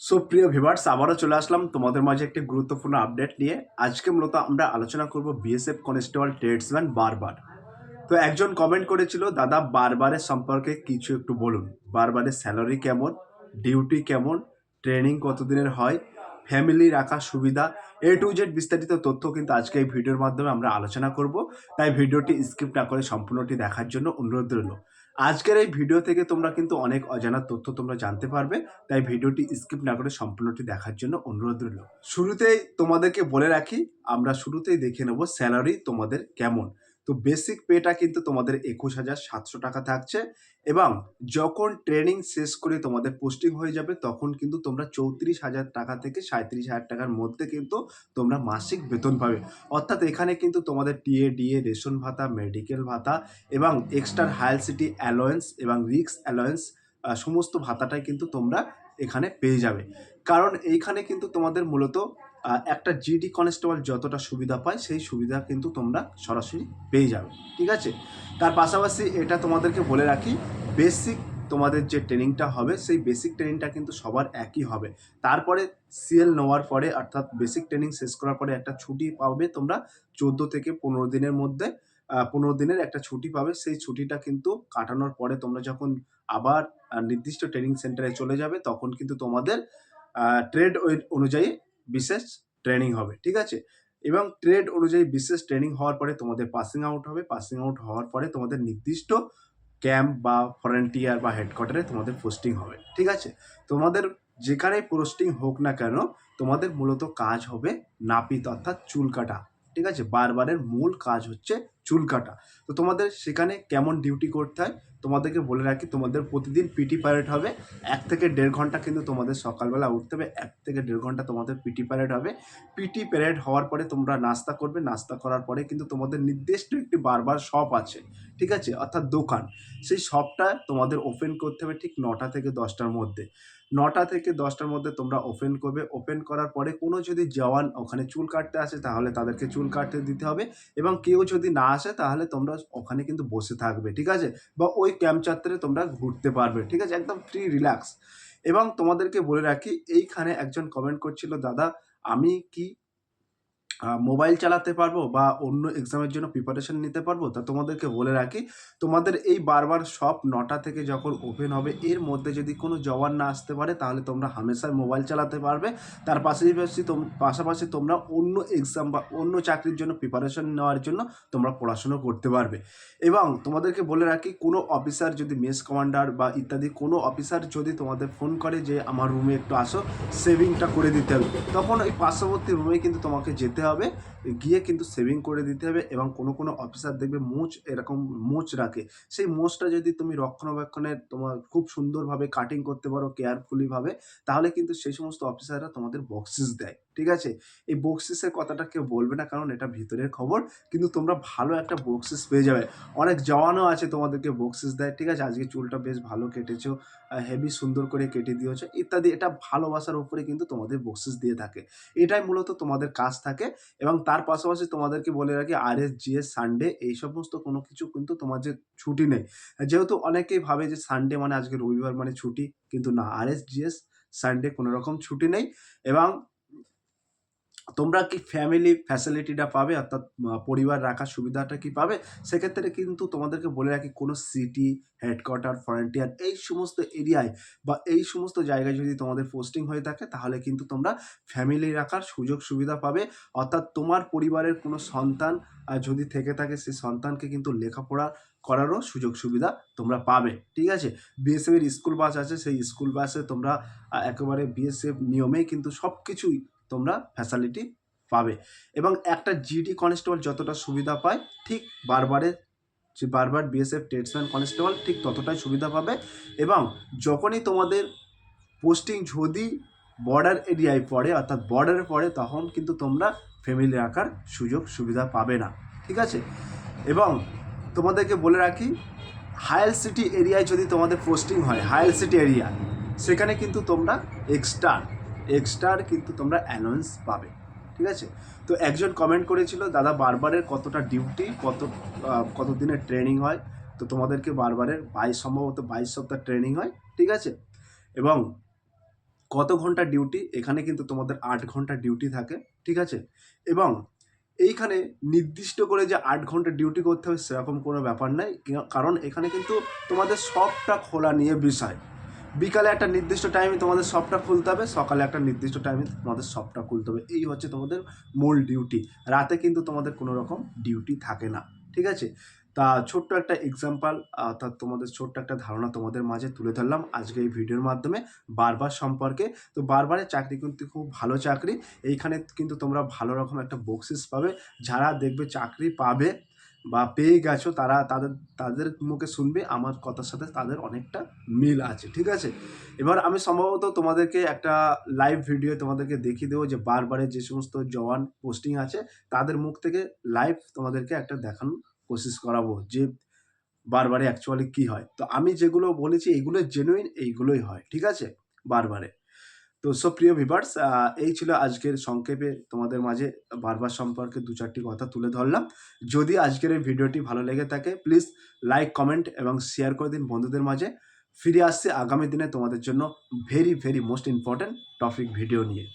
So প্রিয় viewers, আবারও চলে আসলাম তোমাদের মাঝে একটি গুরুত্বপূর্ণ আপডেট নিয়ে। আজকে মূলত আমরা আলোচনা করব বিএসএফ কনস্টেবল ট্রেডসম্যান বারবার। তো একজন কমেন্ট করেছিল, দাদা বারবারের সম্পর্কে কিছু একটু বলুন। বারবারের স্যালারি কেমন, ডিউটি কেমন, ট্রেনিং কতদিনের হয়, ফ্যামিলি রাখার সুবিধা, এ টু জেড বিস্তারিত তথ্য কিন্তু আজকে এই ভিডিওর মাধ্যমে আমরা আলোচনা করব। তাই ভিডিওটি স্কিপ না করে সম্পূর্ণটি দেখার জন্য অনুরোধ রইল। আজকের এই ভিডিও থেকে তোমরা কিন্তু অনেক অজানা তথ্য তোমরা জানতে পারবে। তাই ভিডিওটি স্কিপ না করে সম্পূর্ণটি দেখার জন্য অনুরোধ রইল। শুরুতেই তোমাদেরকে বলে রাখি, আমরা শুরুতেই দেখে নেব স্যালারি তোমাদের কেমন। তো বেসিক পেটা কিন্তু তোমাদের 21,700 টাকা থাকছে, এবং যখন ট্রেনিং শেষ করে তোমাদের পোস্টিং হয়ে যাবে তখন কিন্তু তোমরা 34,000 টাকা থেকে 37,000 টাকার মধ্যে কিন্তু তোমরা মাসিক বেতন পাবে। অর্থাৎ এখানে কিন্তু তোমাদের টিএ ডিএ, রেশন ভাতা, মেডিকেল ভাতা এবং এক্সট্রা হায়ার সিটি অ্যালোয়েন্স এবং রিক্স অ্যালোয়েন্স, সমস্ত ভাতাটাই কিন্তু তোমরা এখানে পেয়ে যাবে। কারণ এইখানে কিন্তু তোমাদের মূলত একটা জিডি কনস্টেবল যতটা সুবিধা পায় সেই সুবিধা কিন্তু তোমরা সরাসরি পেয়ে যাবে। ঠিক আছে, তার পাশাপাশি এটা তোমাদেরকে বলে রাখি, বেসিক তোমাদের যে ট্রেনিংটা হবে সেই বেসিক ট্রেনিংটা কিন্তু সবার একই হবে। তারপরে সিএল নেওয়ার পরে, অর্থাৎ বেসিক ট্রেনিং শেষ করার পরে একটা ছুটি পাবে তোমরা 14 থেকে 15 দিনের মধ্যে। 15 দিনের একটা ছুটি পাবে। সেই ছুটিটা কিন্তু কাটানোর পরে তোমরা যখন আবার নির্দিষ্ট ট্রেনিং সেন্টারে চলে যাবে তখন কিন্তু তোমাদের ট্রেড অনুযায়ী বিশেষ ট্রেনিং হবে। ঠিক আছে, এবং ট্রেড অনুযায়ী বিশেষ ট্রেনিং হওয়ার পরে তোমাদের পাসিং আউট হবে। পাসিং আউট হওয়ার পরে তোমাদের নির্দিষ্ট ক্যাম্প বা ফ্রন্টিয়ার বা হেডকোয়ার্টারে তোমাদের পোস্টিং হবে। ঠিক আছে, তোমাদের যেখানে পোস্টিং হোক না কেন তোমাদের মূলত কাজ হবে নাপিত, অর্থাৎ চুল কাটা। ঠিক আছে, বারবারের মূল কাজ হচ্ছে চুল কাটা। তো তোমাদের সেখানে কেমন ডিউটি করতে হয় তোমাদেরকে বলে রাখি, তোমাদের প্রতিদিন পিটি প্যারেড হবে। 1 থেকে 1.5 ঘন্টা কিন্তু তোমাদের সকালবেলা উঠতে হবে। 1 থেকে 1.5 ঘন্টা তোমাদের পিটি প্যারেড হবে। পিটি প্যারেড হওয়ার পরে তোমরা নাস্তা করবে। নাস্তা করার পরে কিন্তু তোমাদের নির্দিষ্ট একটি বারবার শপ আছে। ঠিক আছে, অর্থাৎ দোকান। সেই শপটা তোমাদের ওপেন করতে হবে ঠিক 9টা থেকে 10টার মধ্যে। 9টা থেকে 10টার মধ্যে তোমরা ওপেন করবে। ওপেন করার পরে কোনো যদি জওয়ান ওখানে চুল কাটতে আসে তাহলে তাদেরকে চুল কাটতে দিতে হবে, এবং কেউ যদি না আসে তাহলে তোমরা ওখানে কিন্তু বসে থাকবে। ঠিক আছে, বা ওই ক্যাম্প চত্বরে তোমরা ঘুরতে পারবে। ঠিক আছে, একদম ফ্রি রিল্যাক্স। এবং তোমাদেরকে বলে রাখি, এইখানে একজন কমেন্ট করছিল, দাদা আমি কি মোবাইল চালাতে পারবো বা অন্য এক্সামের জন্য প্রিপারেশন নিতে পারবো? তা তোমাদেরকে বলে রাখি, তোমাদের এই বারবার সব 9টা থেকে যখন ওপেন হবে এর মধ্যে যদি কোনো জওয়ান না আসতে পারে তাহলে তোমরা হামেশাই মোবাইল চালাতে পারবে। তার পাশাপাশি তোমরা অন্য এক্সাম বা অন্য চাকরির জন্য প্রিপারেশন নেওয়ার জন্য তোমরা পড়াশুনো করতে পারবে। এবং তোমাদেরকে বলে রাখি, কোনো অফিসার যদি মেস কমান্ডার বা ইত্যাদি কোনো অফিসার যদি তোমাদের ফোন করে যে আমার রুমে একটু আসো, সেভিংটা করে দিতে হবে, তখন ওই পার্শ্ববর্তী রুমে কিন্তু তোমাকে যেতে হবে, গিয়ে কিন্তু সেভিং করে দিতে হবে। এবং কোনো অফিসার দেখবে মুছ এরকম মুছ রাখে, সেই মুছটা যদি তুমি রক্ষণাবেক্ষণে তোমার খুব সুন্দরভাবে কাটিং করতে পারো কেয়ারফুলিভাবে, তাহলে কিন্তু সেই সমস্ত অফিসাররা তোমাদের বকশিস দেয়। ঠিক আছে, এই বকশিসের কথাটা কেউ বলবে না, কারণ এটা ভিতরের খবর, কিন্তু তোমরা ভালো একটা বকশিস পেয়ে যাবে। অনেক জওয়ানও আছে তোমাদেরকে বকশিস দেয়। ঠিক আছে, আজকে চুলটা বেশ ভালো কেটেছো, হেভি সুন্দর করে কেটে দিয়েছো ইত্যাদি, এটা ভালোবাসার উপরে কিন্তু তোমাদের বকশিস দিয়ে থাকে। এটাই মূলত তোমাদের কাজ থাকে। এবং তার পাশাপাশি তোমাদেরকে বলে রাখি, আরএসজিএস সানডে এই সমস্ত কোনো কিছু কিন্তু তোমার যে ছুটি নেই। যেহেতু অনেকেই ভাবে যে সানডে মানে আজকে রবিবার মানে ছুটি, কিন্তু না, আরএসজিএস সানডে কোনো রকম ছুটি নেই। এবং তোমরা কি ফ্যামিলি ফ্যাসিলিটিটা পাবে, অর্থাৎ পরিবার রাখার সুবিধাটা কি পাবে? সেক্ষেত্রে কিন্তু তোমাদেরকে বলে রাখি, কোনো সিটি, হেডকোয়ার্টার, ফ্রন্টিয়ার এই সমস্ত এরিয়ায় বা এই সমস্ত জায়গায় যদি তোমাদের পোস্টিং হয়ে থাকে তাহলে কিন্তু তোমরা ফ্যামিলি রাখার সুযোগ সুবিধা পাবে। অর্থাৎ তোমার পরিবারের কোনো সন্তান যদি থেকে থাকে, সেই সন্তানকে কিন্তু লেখাপড়া করারও সুযোগ সুবিধা তোমরা পাবে। ঠিক আছে, বিএসএফ এর স্কুল বাস আছে, সেই স্কুল বাসে তোমরা একেবারে বিএসএফ নিয়মেই কিন্তু সব কিছুই তোমরা ফ্যাসিলিটি পাবে। এবং একটা জিডি কনস্টেবল যতটা সুবিধা পায়, ঠিক বারবার বিএসএফ ট্রেডসম্যান কনস্টেবল ঠিক ততটাই সুবিধা পাবে। এবং যখনই তোমাদের পোস্টিং যদি বর্ডার এরিয়ায় পড়ে, অর্থাৎ বর্ডারে পড়ে, তখন কিন্তু তোমরা ফ্যামিলি রাখার সুযোগ সুবিধা পাবে না। ঠিক আছে, এবং তোমাদেরকে বলে রাখি, হায়ার সিটি এরিয়ায় যদি তোমাদের পোস্টিং হয়, হায়ার সিটি এরিয়া, সেখানে কিন্তু তোমরা এক্সট্রা কিন্তু তোমরা অ্যালাউন্স পাবে। ঠিক আছে, তো একজন কমেন্ট করেছিল, দাদা বারবারের কতটা ডিউটি, কত দিনের ট্রেনিং হয়? তো তোমাদেরকে বারবারের সম্ভবত 22 সপ্তাহ ট্রেনিং হয়। ঠিক আছে, এবং কত ঘন্টা ডিউটি, এখানে কিন্তু তোমাদের 8 ঘন্টা ডিউটি থাকে, ঠিক আছে? এবং এইখানে নির্দিষ্ট করে যে 8 ঘন্টা ডিউটি করতে হবে সেরকম কোনো ব্যাপার নাই, কারণ এখানে কিন্তু তোমাদের শপটা খোলা নিয়ে বিষয়। বিকালে একটা নির্দিষ্ট টাইমে তোমাদের শপটা খুলতে হবে, সকালে একটা নির্দিষ্ট টাইমে তোমাদের শপটা খুলতে হবে, এই হচ্ছে তোমাদের মূল ডিউটি। রাতে কিন্তু তোমাদের কোনো রকম ডিউটি থাকে না, ঠিক আছে? তা ছোট্ট একটা এক্সাম্পল, অর্থাৎ তোমাদের ছোট্ট একটা ধারণা তোমাদের মাঝে তুলে ধরলাম আজকে এই ভিডিওর মাধ্যমে বারবার সম্পর্কে। তো বারবারের চাকরি কিন্তু খুব ভালো চাকরি, এইখানে কিন্তু তোমরা ভালো রকম একটা বকশিস পাবে। যারা দেখবে চাকরি পাবে বা পেয়ে গেছো, তারা তাদের মুখে শুনবে আমার কথার সাথে তাদের অনেকটা মিল আছে, ঠিক আছে? এবার আমি সম্ভবত তোমাদেরকে একটা লাইভ ভিডিও তোমাদেরকে দেখিয়ে দেবো যে বারবারে যে সমস্ত জওয়ান পোস্টিং আছে তাদের মুখ থেকে লাইভ তোমাদেরকে একটা দেখানোর কোশিশ করাবো যে বারবারে অ্যাকচুয়ালি কী হয়। তো আমি যেগুলো বলেছি এইগুলো জেনুইন, এইগুলোই হয়, ঠিক আছে? বারবারে। তো প্রিয় ভিউয়ার্স, এই ছিল আজকের সংক্ষেপে তোমাদের মাঝে বারবার সম্পর্কে 2-4টি কথা তুলে ধরলাম। যদি আজকের এই ভিডিওটি ভালো লেগে থাকে প্লিজ লাইক, কমেন্ট এবং শেয়ার করে দিন বন্ধুদের মাঝে। ফিরে আসছি আগামী দিনে তোমাদের জন্য very most important topic video নিয়ে।